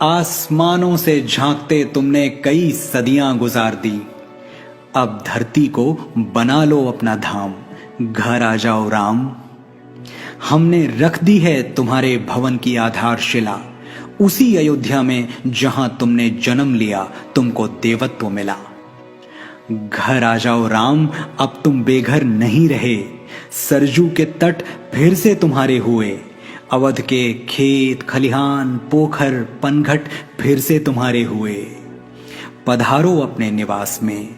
आसमानों से झांकते तुमने कई सदियां गुजार दी। अब धरती को बना लो अपना धाम, घर आ जाओ राम। हमने रख दी है तुम्हारे भवन की आधारशिला, उसी अयोध्या में जहां तुमने जन्म लिया तुमको देवत्व मिला। घर आ जाओ राम, अब तुम बेघर नहीं रहे, सरजू के तट फिर से तुम्हारे हुए। अवध के खेत खलिहान पोखर पनघट फिर से तुम्हारे हुए। पधारो अपने निवास में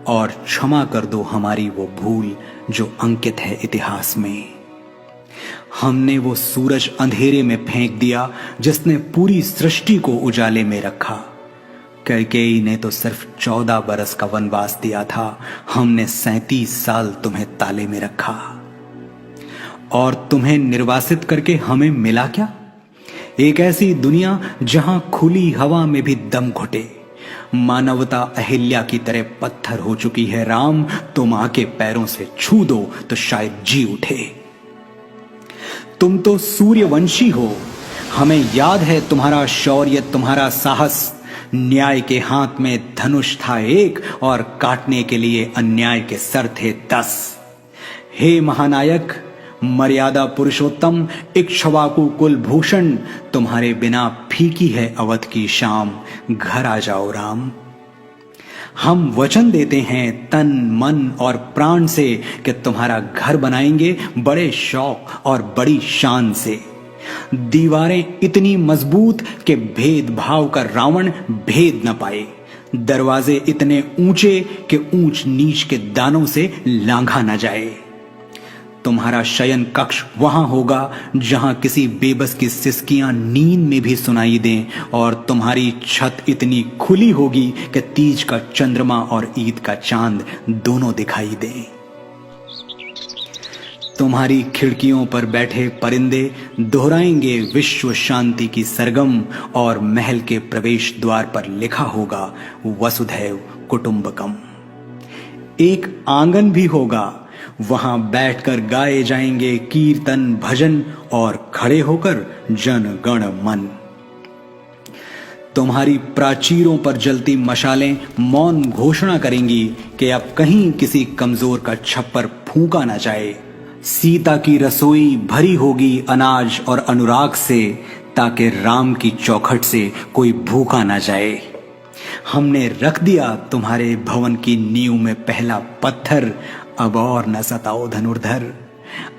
और क्षमा कर दो हमारी वो भूल जो अंकित है इतिहास में। हमने वो सूरज अंधेरे में फेंक दिया जिसने पूरी सृष्टि को उजाले में रखा। कैकेयी ने तो सिर्फ 14 बरस का वनवास दिया था, हमने 37 साल तुम्हें ताले में रखा। और तुम्हें निर्वासित करके हमें मिला क्या? एक ऐसी दुनिया जहां खुली हवा में भी दम घुटे। मानवता अहिल्या की तरह पत्थर हो चुकी है राम, तुम आके पैरों से छू दो तो शायद जी उठे। तुम तो सूर्यवंशी हो, हमें याद है तुम्हारा शौर्य तुम्हारा साहस। न्याय के हाथ में धनुष था एक और काटने के लिए अन्याय के सर थे 10। हे महानायक मर्यादा पुरुषोत्तम इक्ष्वाकु कुलभूषण, तुम्हारे बिना फीकी है अवध की शाम, घर आ जाओ राम। हम वचन देते हैं तन मन और प्राण से कि तुम्हारा घर बनाएंगे बड़े शौक और बड़ी शान से। दीवारें इतनी मजबूत कि भेदभाव का रावण भेद न पाए, दरवाजे इतने ऊंचे कि ऊंच नीच के दानों से लांघा न जाए। तुम्हारा शयन कक्ष वहां होगा जहां किसी बेबस की सिसकियां नींद में भी सुनाई दें, और तुम्हारी छत इतनी खुली होगी कि तीज का चंद्रमा और ईद का चांद दोनों दिखाई दें। तुम्हारी खिड़कियों पर बैठे परिंदे दोहराएंगे विश्व शांति की सरगम, और महल के प्रवेश द्वार पर लिखा होगा वसुधैव कुटुंबकम। एक आंगन भी होगा, वहां बैठकर गाए जाएंगे कीर्तन भजन और खड़े होकर जन गण मन। तुम्हारी प्राचीरों पर जलती मशालें मौन घोषणा करेंगी कि अब कहीं किसी कमजोर का छप्पर फूंका ना जाए। सीता की रसोई भरी होगी अनाज और अनुराग से, ताकि राम की चौखट से कोई भूखा ना जाए। हमने रख दिया तुम्हारे भवन की नींव में पहला पत्थर, अब और न सताओ धनुर्धर।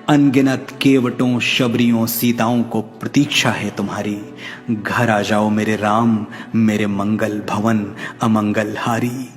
अनगिनत केवटों शबरियों सीताओं को प्रतीक्षा है तुम्हारी, घर आ जाओ मेरे राम, मेरे मंगल भवन अमंगल हारी।